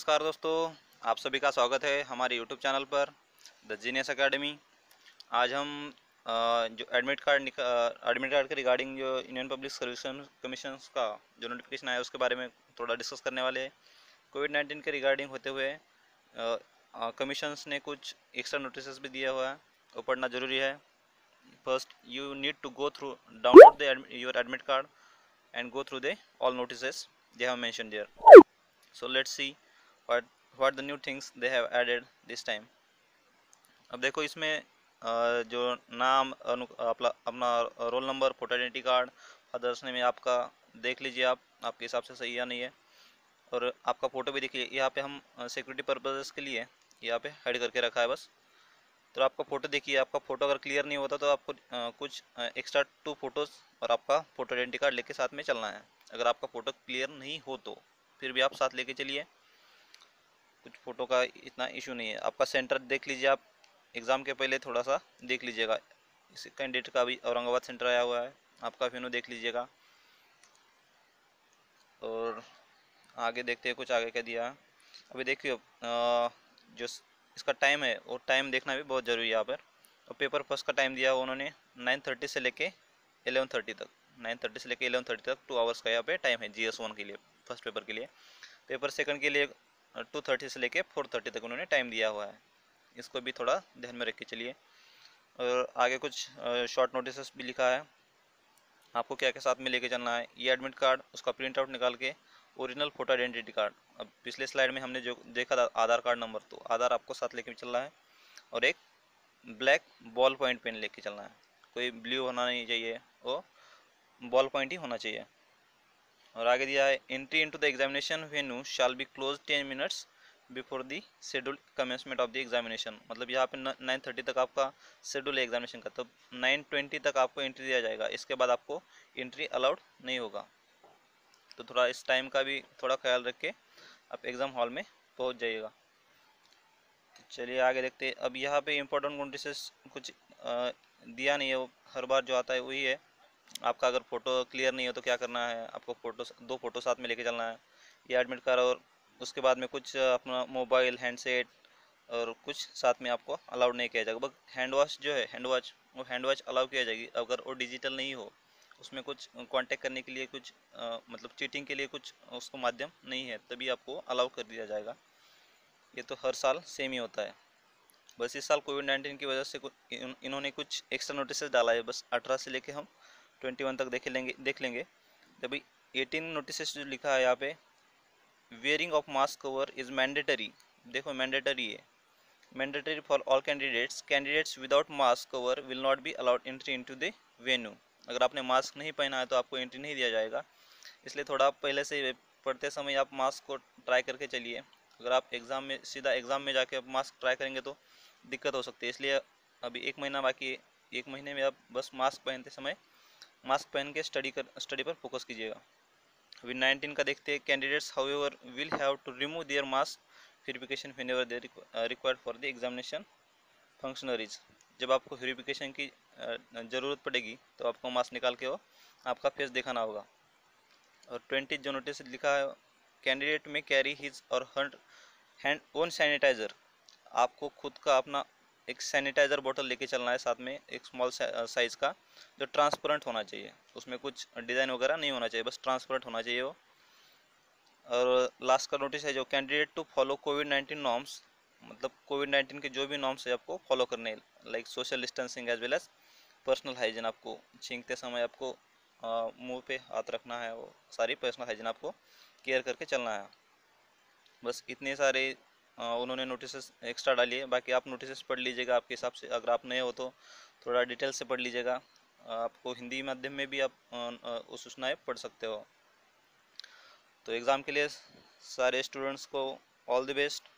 नमस्कार दोस्तों, आप सभी का स्वागत है हमारे यूट्यूब चैनल पर द जीनियस एकेडमी। आज हम जो एडमिट कार्ड के रिगार्डिंग जो इंडियन पब्लिक सर्विस कमीशन का जो नोटिफिकेशन आया उसके बारे में थोड़ा डिस्कस करने वाले हैं। कोविड-19 के रिगार्डिंग होते हुए कमीशंस ने कुछ एक्स्ट्रा नोटिस भी दिया हुआ है, वो पढ़ना ज़रूरी है। First you need to go through download your admit card and go through the all notices they have mentioned there. So let's see what the new things they have added this time. अब देखो इसमें जो नाम अपना roll number, photo identity card, father's name आपका देख लीजिए, आप आपके हिसाब से सही या नहीं है। और आपका फ़ोटो भी देखिए, यहाँ पे हम सिक्योरिटी पर्पजेस के लिए यहाँ पे हाइड करके रखा है बस। तो आपका फ़ोटो देखिए, आपका फ़ोटो अगर क्लियर नहीं होता तो आपको कुछ एक्स्ट्रा 2 फोटोज़ और आपका फ़ोटो आइडेंटिटी कार्ड लेके साथ में चलना है। अगर आपका फ़ोटो क्लियर नहीं हो तो फिर भी आप साथ लेके चलिए, कुछ फ़ोटो का इतना इशू नहीं है। आपका सेंटर देख लीजिए, आप एग्ज़ाम के पहले थोड़ा सा देख लीजिएगा। इस कैंडिडेट का भी औरंगाबाद सेंटर आया हुआ है, आपका फिर देख लीजिएगा। और आगे देखते हैं कुछ आगे क्या दिया है। अभी देखिए जो इसका टाइम है वो टाइम देखना भी बहुत ज़रूरी है यहाँ पर। और पेपर फर्स्ट का टाइम दिया उन्होंने 9:30 से लेके 11:30 तक, 9:30 से लेके 11:30 तक 2 आवर्स का यहाँ पे टाइम है GS1 के लिए, फर्स्ट पेपर के लिए। पेपर सेकंड के लिए 2:30 से लेके 4:30 तक उन्होंने टाइम दिया हुआ है, इसको भी थोड़ा ध्यान में रख के चलिए। और आगे कुछ शॉर्ट नोटिस भी लिखा है, आपको क्या क्या साथ में लेके चलना है। ये एडमिट कार्ड, उसका प्रिंट आउट निकाल के ओरिजिनल फोटो आइडेंटिटी कार्ड, अब पिछले स्लाइड में हमने जो देखा था आधार कार्ड नंबर, तो आधार आपको साथ लेके चलना है। और एक ब्लैक बॉल पॉइंट पेन लेके चलना है, कोई ब्लू होना नहीं चाहिए, वो बॉल पॉइंट ही होना चाहिए। और आगे दिया है entry into the examination venue shall be close 10 minutes before the schedule commencement of the examination. मतलब यहाँ पे 9:30 तक आपका शेड्यूल है एग्जामिनेशन का, तब 9:20 तक आपको एंट्री दिया जाएगा, इसके बाद आपको एंट्री अलाउड नहीं होगा। तो थोड़ा इस टाइम का भी थोड़ा ख्याल रख के आप एग्ज़ाम हॉल में पहुँच जाइएगा। तो चलिए आगे देखते हैं। अब यहाँ पे इम्पोर्टेंट नोटिस कुछ दिया नहीं है, वो हर बार जो आता है वही है। आपका अगर फ़ोटो क्लियर नहीं हो तो क्या करना है, आपको दो फोटो साथ में लेके चलना है, ये एडमिट कार्ड। और उसके बाद में कुछ अपना मोबाइल, हैंडसेट और कुछ साथ में आपको अलाउड नहीं किया जाएगा। बस हैंड वॉश जो है, वो हैंड वॉश अलाउ किया जाएगी अगर वो डिजिटल नहीं हो, उसमें कुछ कांटेक्ट करने के लिए कुछ मतलब चीटिंग के लिए कुछ उसको माध्यम नहीं है, तभी आपको अलाउ कर दिया जाएगा। ये तो हर साल सेम ही होता है, बस इस साल कोविड-19 की वजह से इन्होंने कुछ एक्स्ट्रा नोटिस डाला है। बस 18 से लेके हम 21 तक देख लेंगे। जब 18 नोटिस जो लिखा है यहाँ पे, wearing of mask cover is mandatory. देखो मैंडेटरी है, mandatory for all candidates without mask cover will not be allowed entry into the venue. अगर आपने मास्क नहीं पहना है तो आपको एंट्री नहीं दिया जाएगा, इसलिए थोड़ा आप पहले से पढ़ते समय आप मास्क को ट्राई करके चलिए। अगर आप सीधा एग्ज़ाम में जाके आप मास्क ट्राई करेंगे तो दिक्कत हो सकती है, इसलिए अभी 1 महीना बाकी है। 1 महीने में आप बस मास्क पहनते समय मास्क पहन के स्टडी पर फोकस कीजिएगा। अभी 19 का देखते हैं। Candidates however will have to remove their mask verification whenever they required for the examination functionaries. जब आपको वेरिफिकेशन की ज़रूरत पड़ेगी तो आपको मास्क निकाल के वो आपका फेस दिखाना होगा। और 20 जो नोटिस लिखा है, कैंडिडेट में कैरी हिज और हर हैंड ओन सैनिटाइज़र। आपको खुद का अपना एक सैनिटाइज़र बोतल लेके चलना है साथ में, एक स्मॉल साइज़ का, जो ट्रांसपेरेंट होना चाहिए, उसमें कुछ डिज़ाइन वगैरह नहीं होना चाहिए, बस ट्रांसपेरेंट होना चाहिए वो। और लास्ट का नोटिस है जो कैंडिडेट टू फॉलो कोविड-19 नॉर्म्स, मतलब कोविड-19 के जो भी नॉर्म्स है आपको फॉलो करने हैं, like social distancing as well as personal hygiene. आपको छींकते समय आपको मुंह पे हाथ रखना है, वो सारी पर्सनल हाइजीन आपको केयर करके चलना है। बस इतने सारे उन्होंने नोटिस एक्स्ट्रा डाली है। बाकी आप नोटिस पढ़ लीजिएगा आपके हिसाब से, अगर आप नए हो तो थोड़ा डिटेल से पढ़ लीजिएगा। आपको हिंदी माध्यम में भी आप वो सूचनाएँ पढ़ सकते हो। तो एग्ज़ाम के लिए सारे स्टूडेंट्स को ऑल द बेस्ट।